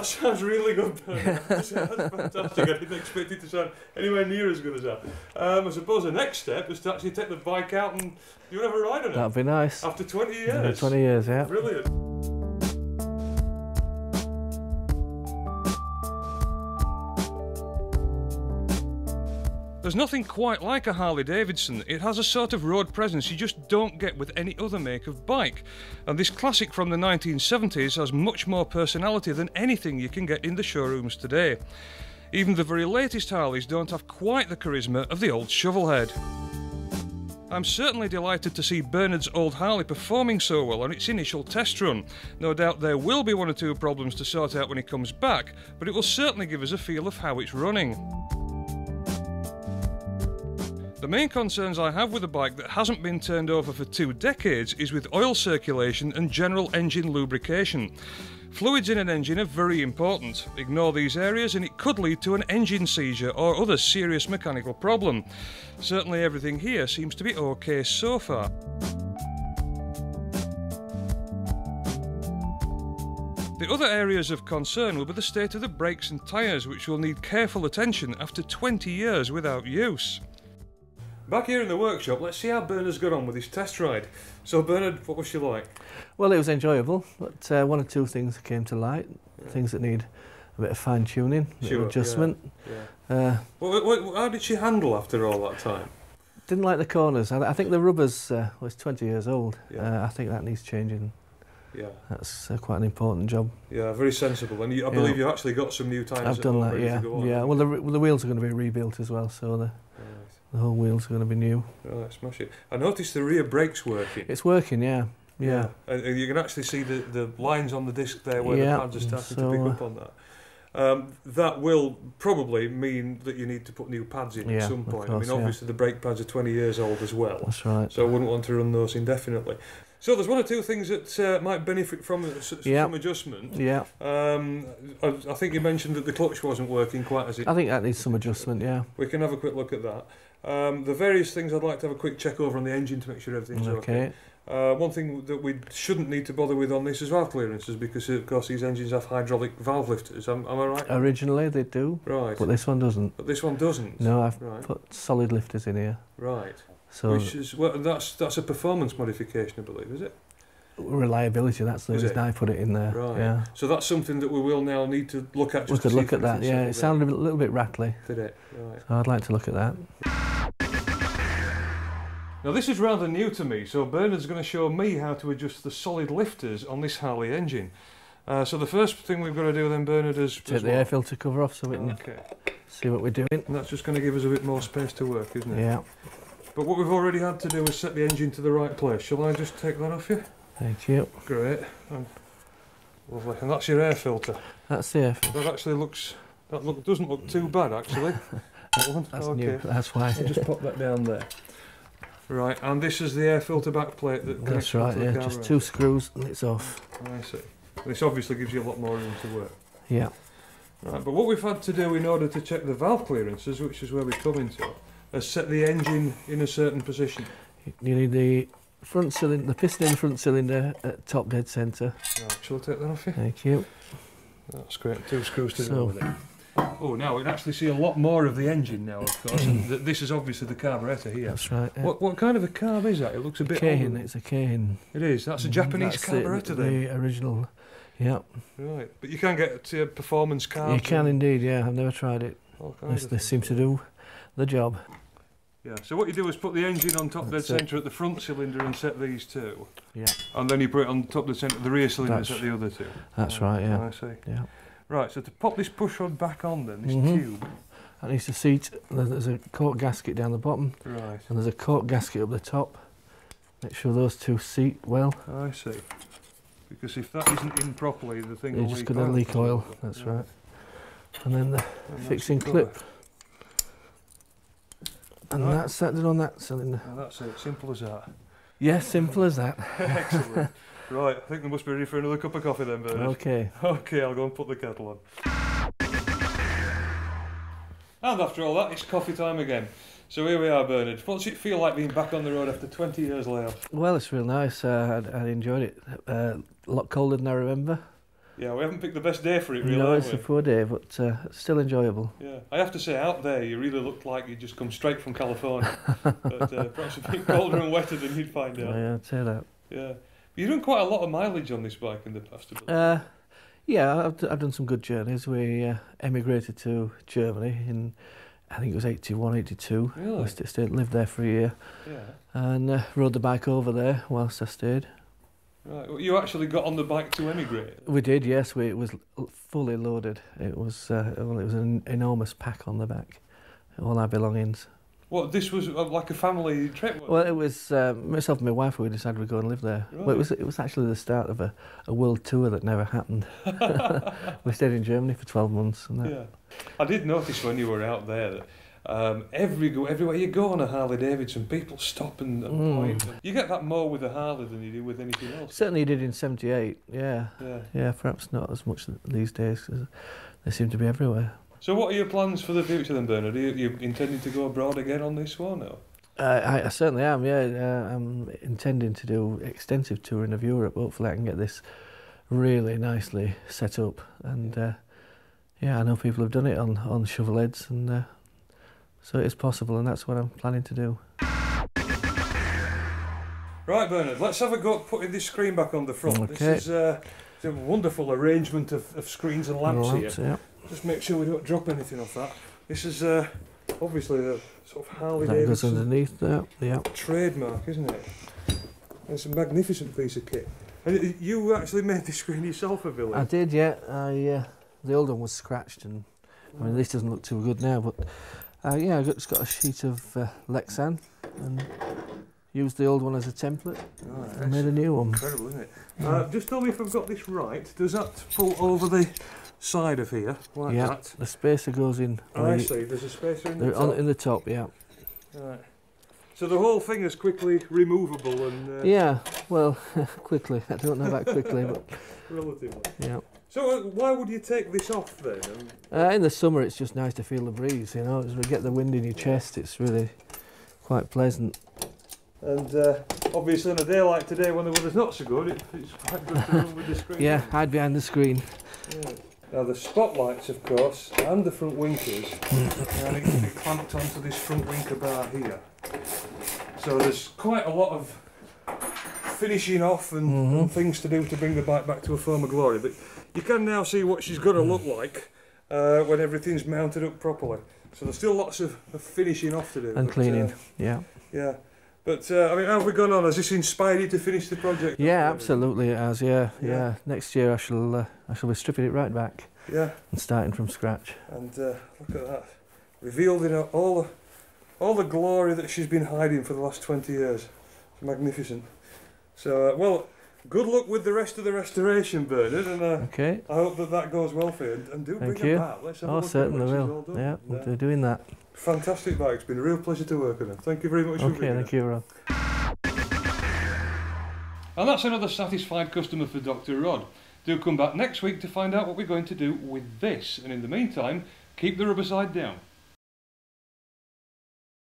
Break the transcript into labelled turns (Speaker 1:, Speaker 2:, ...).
Speaker 1: That sounds really good, Bernard. That's fantastic. I didn't expect it to sound anywhere near as good as that. I suppose the next step is to actually take the bike out and you have a ride on it.
Speaker 2: That'd be nice.
Speaker 1: After 20 years.
Speaker 2: Yeah, 20 years, yeah.
Speaker 1: Brilliant. There's nothing quite like a Harley-Davidson. It has a sort of road presence you just don't get with any other make of bike. And this classic from the 1970s has much more personality than anything you can get in the showrooms today. Even the very latest Harleys don't have quite the charisma of the old Shovelhead. I'm certainly delighted to see Bernard's old Harley performing so well on its initial test run. No doubt there will be one or two problems to sort out when he comes back, but it will certainly give us a feel of how it's running. The main concerns I have with a bike that hasn't been turned over for 2 decades is with oil circulation and general engine lubrication. Fluids in an engine are very important. Ignore these areas and it could lead to an engine seizure or other serious mechanical problem. Certainly everything here seems to be okay so far. The other areas of concern will be the state of the brakes and tyres, which will need careful attention after 20 years without use. Back here in the workshop, let's see how Bernard's got on with his test ride. So Bernard, what was she like?
Speaker 2: Well, it was enjoyable, but one or two things came to light, things that need a bit of fine-tuning, a bit of adjustment.
Speaker 1: Yeah. How did she handle after all that time?
Speaker 2: Didn't like the corners. I think the rubbers was 20 years old. I think that needs changing. Yeah. That's quite an important job.
Speaker 1: Yeah, very sensible. And I believe you've actually got some new tyres.
Speaker 2: I've done that, yeah. Well, the wheels are going to be rebuilt as well, so the whole wheels are going to be new.
Speaker 1: Right, smash it. I noticed the rear brake's working.
Speaker 2: It's working, yeah.
Speaker 1: And you can actually see the lines on the disc there where the pads are starting to pick up on that. That will probably mean that you need to put new pads in at some point. Course, I mean, obviously the brake pads are 20 years old as well.
Speaker 2: That's right.
Speaker 1: So I wouldn't want to run those indefinitely. So there's one or two things that might benefit from adjustment.
Speaker 2: Yeah.
Speaker 1: I think you mentioned that the clutch wasn't working quite as it...
Speaker 2: I think that needs some adjustment, yeah.
Speaker 1: We can have a quick look at that. The various things I'd like to have a quick check over on the engine to make sure everything's okay. One thing that we shouldn't need to bother with on this is valve clearances, because of course these engines have hydraulic valve lifters. Am I right?
Speaker 2: Originally they do,
Speaker 1: right,
Speaker 2: but this one doesn't.
Speaker 1: But this one doesn't?
Speaker 2: No, I've put solid lifters in here.
Speaker 1: Right.
Speaker 2: So
Speaker 1: which is, well, that's a performance modification, I believe, is it?
Speaker 2: Reliability, that's the reason I put it in there.
Speaker 1: Right.
Speaker 2: Yeah.
Speaker 1: So that's something that we will now need to look at.
Speaker 2: We could look at that, yeah. It sounded a little bit rattly.
Speaker 1: Did it? Right.
Speaker 2: So I'd like to look at that.
Speaker 1: Now this is rather new to me, so Bernard's going to show me how to adjust the solid lifters on this Harley engine. So the first thing we've got to do then, Bernard, is...
Speaker 2: Take the air filter cover off so we can see what we're doing.
Speaker 1: And that's just going to give us a bit more space to work, isn't it?
Speaker 2: Yeah.
Speaker 1: But what we've already had to do is set the engine to the right place. Shall I just take that off you?
Speaker 2: Thank you.
Speaker 1: Great. Lovely. And that's your air filter.
Speaker 2: That's the air filter.
Speaker 1: That actually doesn't look too bad, actually.
Speaker 2: That's new, that's why.
Speaker 1: I'll just pop that down there. Right, and this is the air filter back plate that connects to the camera.
Speaker 2: That's right, just 2 screws and it's off.
Speaker 1: I see. This obviously gives you a lot more room to work.
Speaker 2: Yeah.
Speaker 1: Right, but what we've had to do in order to check the valve clearances, which is where we come into it, is set the engine in a certain position.
Speaker 2: You need the front cylinder, the piston in the front cylinder at top dead centre.
Speaker 1: Right, shall I take that off you?
Speaker 2: Thank you.
Speaker 1: That's great, 2 screws to go with it. Oh, now we can actually see a lot more of the engine now, of course. And this is obviously the carburettor here.
Speaker 2: That's right. Yeah.
Speaker 1: What kind of a carb is that? It looks a bit
Speaker 2: Keihin, it's a Keihin.
Speaker 1: It is, that's a Japanese carburettor then?
Speaker 2: The original, yeah.
Speaker 1: Right, but you can get performance carbs.
Speaker 2: You can indeed, yeah, I've never tried it. This seems to do the job.
Speaker 1: Yeah, so what you do is put the engine on top dead centre at the front cylinder and set these 2.
Speaker 2: Yeah. And
Speaker 1: then you put it on top dead centre at the rear cylinder and set the other 2.
Speaker 2: That's right, yeah.
Speaker 1: I see.
Speaker 2: Yeah.
Speaker 1: Right, so to pop this push rod back on then, this tube.
Speaker 2: That needs to seat. There's a cork gasket down the bottom.
Speaker 1: Right.
Speaker 2: And there's a cork gasket up the top. Make sure those 2 seat well.
Speaker 1: I see. Because if that isn't in properly, the thing will leak oil.
Speaker 2: You're just going to leak oil, that's right. And then the fixing clip. And that's set on that cylinder.
Speaker 1: And that's it, simple as that.
Speaker 2: Yeah, simple as that.
Speaker 1: Excellent. Right, I think they must be ready for another cup of coffee then, Bernard.
Speaker 2: Okay.
Speaker 1: Okay, I'll go and put the kettle on. And after all that, it's coffee time again. So here we are, Bernard. What's it feel like being back on the road after 20 years layoff?
Speaker 2: Well, it's real nice. I enjoyed it. A lot colder than I remember.
Speaker 1: Yeah, we haven't picked the best day for it, really.
Speaker 2: No, it's a poor day, but still enjoyable.
Speaker 1: Yeah, I have to say, out there, you really look like you just come straight from California. But perhaps a bit colder and wetter than you'd find out.
Speaker 2: Yeah, I'd say that.
Speaker 1: Yeah. But you've done quite a lot of mileage on this bike in the past,
Speaker 2: yeah, I've done some good journeys. We emigrated to Germany in, I think it was 81, 82.
Speaker 1: Really?
Speaker 2: We lived there for a year.
Speaker 1: Yeah.
Speaker 2: And rode the bike over there whilst I stayed.
Speaker 1: Right, well, you actually got on the bike to emigrate?
Speaker 2: We did, yes. It was fully loaded. It was an enormous pack on the back, all our belongings.
Speaker 1: What, this was like a family trip?
Speaker 2: Well, it was myself and my wife. We decided we'd go and live there.
Speaker 1: Right.
Speaker 2: Well, it was actually the start of a world tour that never happened. We stayed in Germany for 12 months. And that.
Speaker 1: Yeah, I did notice when you were out there that everywhere you go on a Harley-Davidson, people stop and point. You get that more with a Harley than you do with anything else.
Speaker 2: Certainly you did in 78, yeah. Yeah, perhaps not as much these days, because they seem to be everywhere.
Speaker 1: So what are your plans for the future then, Bernard? Are you intending to go abroad again on this one? Or?
Speaker 2: I certainly am, yeah. I'm intending to do extensive touring of Europe. Hopefully I can get this really nicely set up. And yeah, I know people have done it on Shovelheads, and so it is possible, and that's what I'm planning to do.
Speaker 1: Right, Bernard, let's have a go at putting this screen back on the front.
Speaker 2: Okay.
Speaker 1: This is a wonderful arrangement of screens and lamps here.
Speaker 2: Yeah.
Speaker 1: Just make sure we don't drop anything off that. This is obviously the sort of Harley-Davidson
Speaker 2: that goes underneath there, yeah.
Speaker 1: trademark, isn't it? It's a magnificent piece of kit. And you actually made this screen yourself, Billy?
Speaker 2: I did, yeah. The old one was scratched, and I mean this doesn't look too good now, but yeah, I've just got a sheet of Lexan and used the old one as a template and made a new one.
Speaker 1: Incredible, isn't it? Yeah. Just tell me if I've got this right. Does that pull over the side of here like that?
Speaker 2: The spacer goes in.
Speaker 1: Oh, I see. There's a spacer in the top.
Speaker 2: In the top, yeah.
Speaker 1: Right. So the whole thing is quickly removable and.
Speaker 2: Yeah. Well, quickly. I don't know about quickly, but.
Speaker 1: Relatively.
Speaker 2: Yeah.
Speaker 1: So why would you take this off then?
Speaker 2: In the summer, it's just nice to feel the breeze. You know, as we get the wind in your chest, it's really quite pleasant.
Speaker 1: And obviously on a day like today when the weather's not so good, it's quite good to run with the screen.
Speaker 2: Yeah, hide behind the screen.
Speaker 1: Yeah. Now the spotlights, of course, and the front winkers need to be clamped onto this front winker bar here. So there's quite a lot of finishing off and things to do to bring the bike back to a former glory. But you can now see what she's going to look like when everything's mounted up properly. So there's still lots of finishing off to do.
Speaker 2: And cleaning, yeah.
Speaker 1: Yeah. But, I mean, how have we gone on? Has this inspired you to finish the project?
Speaker 2: Yeah, absolutely it has, yeah. Next year I shall be stripping it right back.
Speaker 1: Yeah.
Speaker 2: And starting from scratch.
Speaker 1: And look at that. Revealed in all the glory that she's been hiding for the last 20 years. It's magnificent. So, well, good luck with the rest of the restoration, Bernard, and
Speaker 2: okay.
Speaker 1: I hope that goes well for you. And do bring her back. Let's have a look
Speaker 2: certainly
Speaker 1: at
Speaker 2: will. Yeah, we'll be doing that.
Speaker 1: Fantastic bike. It's been a real pleasure to work with her. Thank you very much for being here.
Speaker 2: Okay, thank you, Rod.
Speaker 1: And that's another satisfied customer for Dr. Rod. Do come back next week to find out what we're going to do with this. And in the meantime, keep the rubber side down.